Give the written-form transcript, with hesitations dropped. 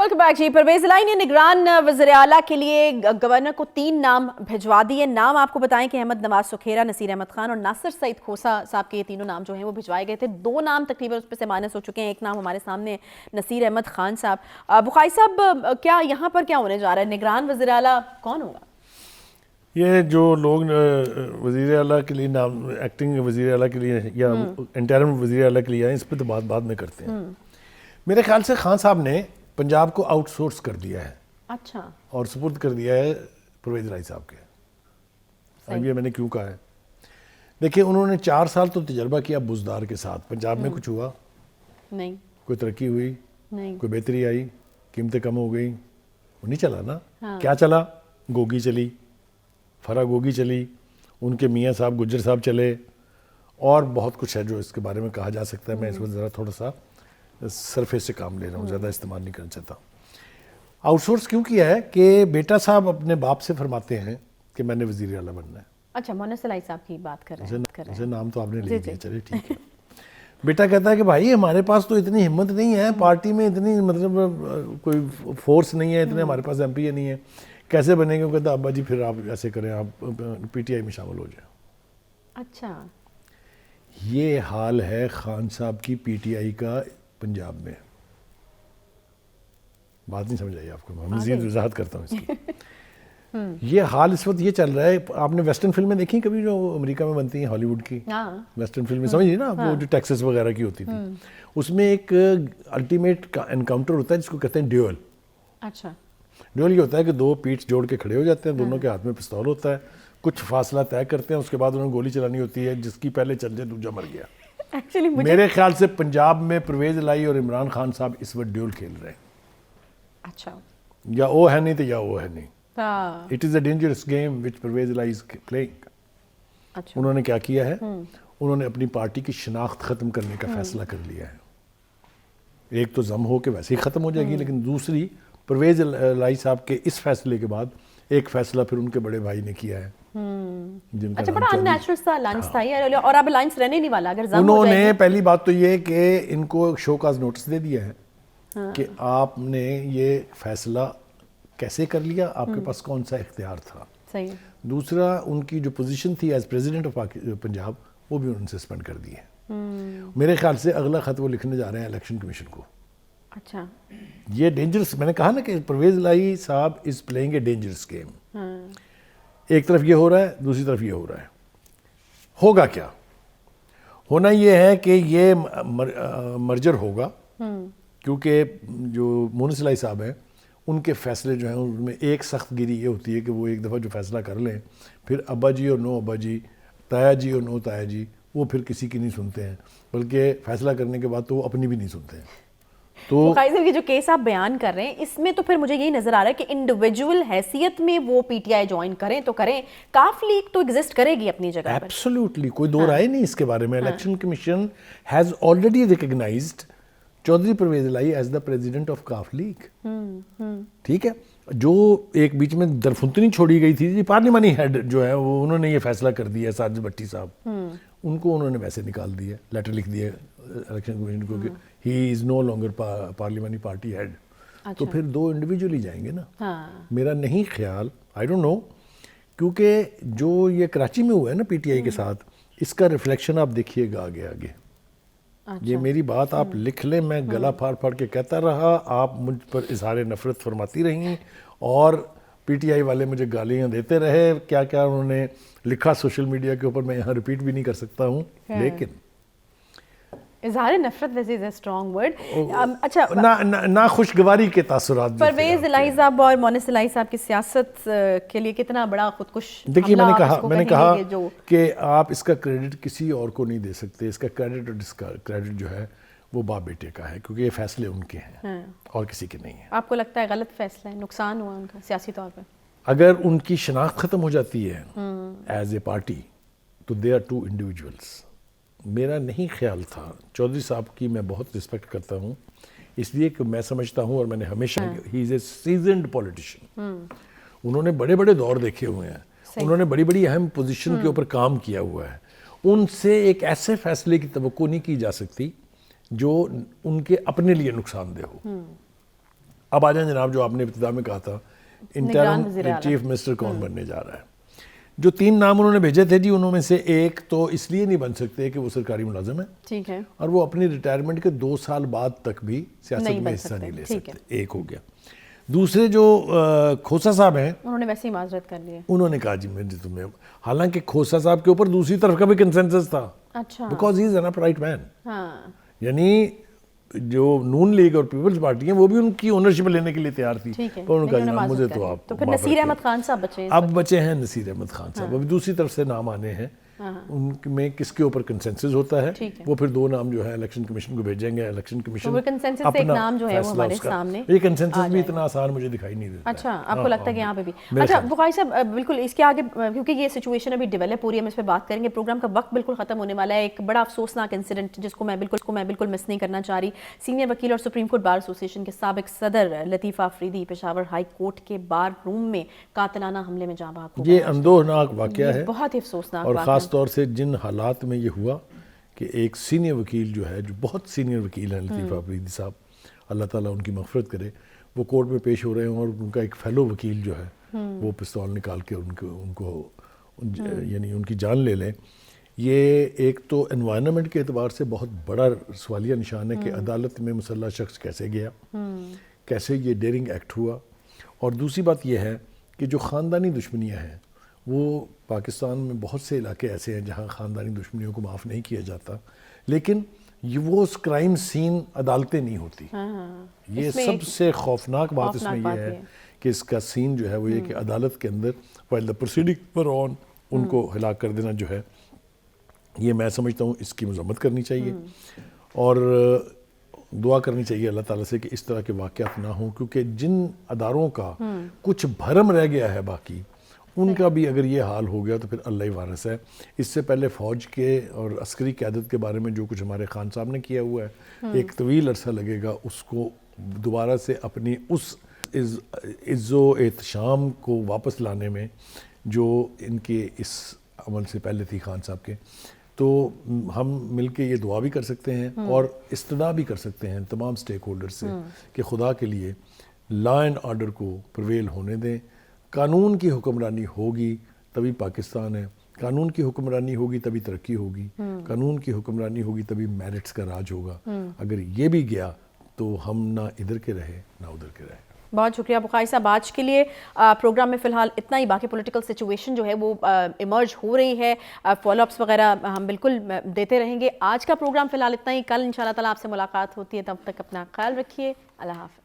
Welcome back جی. پرویز الہی نے نگران وزیر اعلیٰ کے لیے گورنر کو 3 نام بھجوا دیے. نام آپ کو بتائیں کہ احمد نواز سکھیرا, نصیر احمد خان اور ناصر سعید کھوسا صاحب کے یہ تینوں نام جو ہیں وہ بھجوائے گئے تھے. 2 نام تقریباً اس پہ سے مائنس ہو چکے ہیں. ایک نام ہمارے سامنے نصیر احمد خان صاحب. بخاری صاحب, کیا یہاں پر کیا ہونے جا رہا ہے؟ نگران وزیر اعلیٰ کون ہوگا؟ یہ جو لوگ وزیر اعلیٰ کے لیے نام ایکٹنگ وزیر اعلیٰ کے لیے یا انٹرم وزیر اعلیٰ کے لیے آئے, اس پہ تو بعد میں کرتے ہیں. میرے خیال سے خان صاحب نے پنجاب کو آؤٹ سورس کر دیا ہے. اچھا. اور سپرد کر دیا ہے پرویز الہی صاحب کے. اب یہ میں نے کیوں کہا ہے, دیکھیں انہوں نے 4 سال تو تجربہ کیا بزدار کے ساتھ. پنجاب میں کچھ ہوا نہیں, کوئی ترقی ہوئی نہیں, کوئی بہتری آئی, قیمتیں کم ہو گئیں, وہ نہیں چلا نا. کیا چلا؟ گوگی چلی, فرا گوگی چلی, ان کے میاں صاحب گجر صاحب چلے, اور بہت کچھ ہے جو اس کے بارے میں کہا جا سکتا ہے. میں اس وقت ذرا تھوڑا سا سرفیس سے کام لے رہا ہوں, زیادہ استعمال نہیں کرنا چاہتا. آؤٹ سورس کیوں کیا ہے کہ بیٹا صاحب اپنے باپ سے فرماتے ہیں کہ میں نے وزیر اعلیٰ بننا ہے. اچھا, مونس الہی صاحب کی بات کر رہے ہیں. اسے نام تو آپ نے لے دیا, چلے ٹھیک ہے. بیٹا کہتا ہے کہ بھائی ہمارے پاس تو اتنی ہمت نہیں ہے, پارٹی میں اتنی مطلب کوئی فورس نہیں ہے, اتنے ہمارے پاس ایم پی اے نہیں ہے, کیسے بنے گا؟ کہتا ابا جی پھر آپ ایسے کریں, آپ پی ٹی آئی میں شامل ہو جائیں. اچھا, یہ حال ہے خان صاحب کی پی ٹی آئی کا پنجاب میں. بات نہیں سمجھ آئی آپ کو؟ میں مزید وضاحت کرتا ہوں اس کی. یہ حال اس وقت یہ چل رہا ہے. آپ نے ویسٹرن فلمیں دیکھی کبھی جو امریکہ میں بنتی ہیں, ہالی ووڈ کی ویسٹرن فلمیں سمجھیے نا, وہ جو ٹیکسس وغیرہ کی ہوتی تھی, اس میں ایک الٹیمیٹ انکاؤنٹر ہوتا ہے جس کو کہتے ہیں ڈیول. اچھا. ڈیول یہ ہوتا ہے کہ 2 پیٹھ جوڑ کے کھڑے ہو جاتے ہیں, دونوں کے ہاتھ میں پستول ہوتا ہے, کچھ فاصلہ طے کرتے ہیں, اس کے بعد انہوں نے گولی چلانی ہوتی ہے, جس کی پہلے چل جائے دوسرا مر گیا. میرے خیال سے پنجاب میں پرویز الہی اور عمران خان صاحب اس وقت ڈیول کھیل رہے ہیں. اچھا, یا وہ ہے نہیں تو یا وہ ہے نہیں. اچھا. It is a dangerous game which Pervez الہی is playing. انہوں نے کیا کیا ہے, انہوں نے اپنی پارٹی کی شناخت ختم کرنے کا فیصلہ کر لیا ہے. ایک تو ضم ہو کے ویسے ہی ختم ہو جائے گی, لیکن دوسری پرویز الہی صاحب کے اس فیصلے کے بعد ایک فیصلہ پھر ان کے بڑے بھائی نے کیا ہے. اچھا, بڑا ان نیچرل سا لائنس تھا یہ, اور اب لائنس رہنے نہیں والا اگر ضم ہو جائے. انہوں نے پہلی بات تو یہ کہ ان کو شو کاز نوٹس دے دیا ہے کہ آپ نے یہ فیصلہ کیسے کر لیا, آپ کے پاس کون سا اختیار تھا. صحیح. دوسرا, ان کی جو پوزیشن تھی ایز پریزیڈنٹ آف پنجاب, وہ بھی انہوں نے سسپینڈ کر دی ہے. میرے خیال سے اگلا خط وہ لکھنے جا رہے ہیں الیکشن کمیشن کو. اچھا. یہ ڈینجرس, میں نے کہا نا کہ پرویز الہی صاحب is playing a dangerous game. ایک طرف یہ ہو رہا ہے, دوسری طرف یہ ہو رہا ہے. ہوگا کیا؟ ہونا یہ ہے کہ یہ مرجر ہوگا, کیونکہ جو مونس الہی صاحب ہیں ان کے فیصلے جو ہیں ان میں ایک سخت گیری یہ ہوتی ہے کہ وہ ایک دفعہ جو فیصلہ کر لیں, پھر ابا جی اور نو ابا جی, تایا جی اور نو تایا جی, وہ پھر کسی کی نہیں سنتے ہیں, بلکہ فیصلہ کرنے کے بعد تو وہ اپنی بھی نہیں سنتے ہیں. تو بخاری صاحب یہ جو کیس آپ بیان کر رہے ہیں, اس میں تو پھر مجھے یہی نظر آ رہا ہے کہ انڈیویجول حیثیت میں وہ پی ٹی آئی جوائن کریں تو کریں, کاف لیگ تو ایگزسٹ کرے گی اپنی جگہ پر. ایبسلیوٹلی, کوئی دو رائے نہیں اس کے بارے میں. Election commission has already recognised Chaudhry Pervaiz Elahi as the president of کاف لیگ. ٹھیک ہے, جو ایک بیچ میں درفنتنی چھوڑی گئی تھی, پارلیمانی ہیڈ جو ہے وہ انہوں نے یہ فیصلہ کر دیا, ساجد بھٹی صاحب, ان کو انہوں نے ویسے نکال دیا, لیٹر لکھ دیا الیکشن کمیشن کو کہ ہی از نو لانگر پارلیمانی پارٹی ہیڈ. تو پھر 2 انڈیویجول ہی جائیں گے نا. میرا نہیں خیال, آئی ڈونٹ نو, کیونکہ جو یہ کراچی میں ہوا ہے نا پی ٹی آئی کے ساتھ, اس کا ریفلیکشن آپ دیکھیے گا آگے آگے. یہ میری بات آپ لکھ لیں, میں گلا پھاڑ پھاڑ کے کہتا رہا, آپ مجھ پر اظہار نفرت فرماتی رہیں, اور پی ٹی آئی والے مجھے گالیاں دیتے رہے, کیا کیا انہوں نے لکھا سوشل میڈیا کے اوپر, میں یہاں ریپیٹ بھی نہیں کر سکتا ہوں. لیکن اظہار نفرت ویسے از اے اسٹرانگ ورڈ. اچھا, نا خوشگواری کے تاثرات. پرویز الہی صاحب اور مونس الہی صاحب کی سیاست کے لیے کتنا بڑا خودکش. دیکھیے, میں نے کہا کہ آپ اس کا کریڈٹ کسی اور کو نہیں دے سکتے. اس کا کریڈٹ اور ڈس کریڈٹ جو ہے وہ باپ بیٹے کا ہے, کیونکہ یہ فیصلے ان کے ہیں اور کسی کے نہیں ہیں. آپ کو لگتا ہے غلط فیصلہ ہے, نقصان ہوا ان کا سیاسی طور پہ؟ اگر ان کی شناخت ختم ہو جاتی ہے ایز اے پارٹی, تو دے آر 2 انڈیویجولس. میرا نہیں خیال تھا, چودھری صاحب کی میں بہت رسپیکٹ کرتا ہوں, اس لیے کہ میں سمجھتا ہوں, اور میں نے ہمیشہ, ہی از اے سیزنڈ پولیٹیشین. انہوں نے بڑے بڑے دور دیکھے ہوئے ہیں, انہوں نے بڑی بڑی اہم پوزیشن کے اوپر کام کیا ہوا ہے. ان سے ایک ایسے فیصلے کی توقع نہیں کی جا سکتی جو ان کے اپنے لیے نقصان دہ ہو. اب آ جائیں جناب جو آپ نے ابتدا میں کہا تھا نگران انٹرم وزیر اعلیٰ۔ چیف منسٹر کون بننے جا رہا ہے. جو 3 نام انہوں نے بھیجے تھے جی، انہوں میں سے ایک تو اس لیے نہیں بن سکتے کہ وہ سرکاری ملازم ہے ٹھیک ہے، اور وہ اپنی ریٹائرمنٹ کے 2 سال بعد تک بھی سیاست نہیں میں بن حصہ سکتے، نہیں لے ٹھیک ہے۔ سکتے. ایک ہو گیا. دوسرے جو کھوسا صاحب ہیں، انہوں نے ویسے ہی معذرت کر لی ہے۔ انہوں نے کہا جی مجھے تمہیں، حالانکہ کھوسا صاحب کے اوپر دوسری طرف کا بھی کنسنسس تھا، اچھا، because he is an upright man. ہاں، یعنی جو نون لیگ اور پیپلز پارٹی ہیں وہ بھی ان کی اونرشپ لینے کے لیے تیار تھی، ٹھیک ہے، پر انہوں نے کہا لیکن جناب مجھے معذرت تو کر لی۔ آپ تو پھر معاف نصیر رکھیں. احمد خان صاحب بچے ہیں۔ اب بچے ہیں نصیر احمد خان صاحب. ابھی دوسری طرف سے نام آنے ہیں، ان میں کس کے اوپر کنسنسس ہوتا ہے، ٹھیک ہے۔ وہ پھر 2 نام جو ہے الیکشن کمیشن کو بھیجیں گے. الیکشن کمیشن تو وہ consensus سے ایک نام جو ہے وہ ہمارے سامنے یہ کنسنسس بھی اتنا آسان مجھے دکھائی نہیں دیتا. اچھا، آپ کو لگتا ہے کہ یہاں پہ بھی اچھا بخاری صاحب بالکل اس کے آگے، کیونکہ یہ سچویشن ابھی ڈیولپ ہو رہی ہے، ہم اس پہ بات کریں گے. پروگرام کا وقت بالکل ختم ہونے والا ہے. ایک بڑا افسوسناک انسیڈنٹ جس کو میں بالکل مس نہیں کرنا چاہ رہی. سینئر وکیل اور سپریم کورٹ بار ایسوسی ایشن کے سابق صدر لطیفہ آفریدی پشاور ہائی کورٹ کے بار روم میں قاتلانہ حملے میں جاں بحق ہو گئے. یہ اندوہناک واقعہ ہے بہت ہی افسوسناک اور واقعہ، خاص طور سے جن حالات میں یہ ہوا کہ ایک سینئر وکیل جو ہے، جو بہت سینئر وکیل ہیں لطیفہ آفریدی صاحب، اللہ تعالیٰ ان کی مغفرت کرے، وہ کورٹ میں پیش ہو رہے ہیں اور ان کا ایک فیلو وکیل جو ہے وہ پستول نکال کے ان کو یعنی ان کی جان لے لیں. یہ ایک تو انوائرنمنٹ کے اعتبار سے بہت بڑا سوالیہ نشان ہے کہ عدالت میں مسلح شخص کیسے گیا، کیسے یہ ڈیرنگ ایکٹ ہوا. اور دوسری بات یہ ہے کہ جو خاندانی دشمنیاں ہیں، وہ پاکستان میں بہت سے علاقے ایسے ہیں جہاں خاندانی دشمنیوں کو معاف نہیں کیا جاتا، لیکن وہ کرائم سین عدالتیں نہیں ہوتی. یہ سب سے خوفناک بات اس میں یہ ہے کہ اس کا سین جو ہے وہ یہ کہ عدالت کے اندر while the proceeding were on ان کو ہلاک کر دینا جو ہے، یہ میں سمجھتا ہوں اس کی مذمت کرنی چاہیے اور دعا کرنی چاہیے اللہ تعالیٰ سے کہ اس طرح کے واقعات نہ ہوں. کیونکہ جن اداروں کا کچھ بھرم رہ گیا ہے باقی، ان کا بھی اگر یہ حال ہو گیا تو پھر اللہ ہی وارث ہے. اس سے پہلے فوج کے اور عسکری قیادت کے بارے میں جو کچھ ہمارے خان صاحب نے کیا ہوا ہے، ایک طویل عرصہ لگے گا اس کو دوبارہ سے اپنی اس عز و احتشام کو واپس لانے میں جو ان کے اس عمل سے پہلے تھی خان صاحب کے. تو ہم مل کے یہ دعا بھی کر سکتے ہیں اور استدعا بھی کر سکتے ہیں تمام سٹیک ہولڈر سے کہ خدا کے لیے لا اینڈ آرڈر کو پرویل ہونے دیں. قانون کی حکمرانی ہوگی تبھی پاکستان ہے، قانون کی حکمرانی ہوگی تبھی ترقی ہوگی، قانون کی حکمرانی ہوگی تبھی میرٹس کا راج ہوگا. اگر یہ بھی گیا تو ہم نہ ادھر کے رہے نہ ادھر کے رہے. بہت شکریہ بخاری صاحب. آج کے لیے پروگرام میں فی الحال اتنا ہی. باقی پولیٹیکل سچویشن جو ہے وہ ایمرج ہو رہی ہے، فالو اپس وغیرہ ہم بالکل دیتے رہیں گے. آج کا پروگرام فی الحال اتنا ہی. کل انشاءاللہ تعالیٰ آپ سے ملاقات ہوتی ہے، تب تک اپنا خیال رکھیے. اللہ حافظ.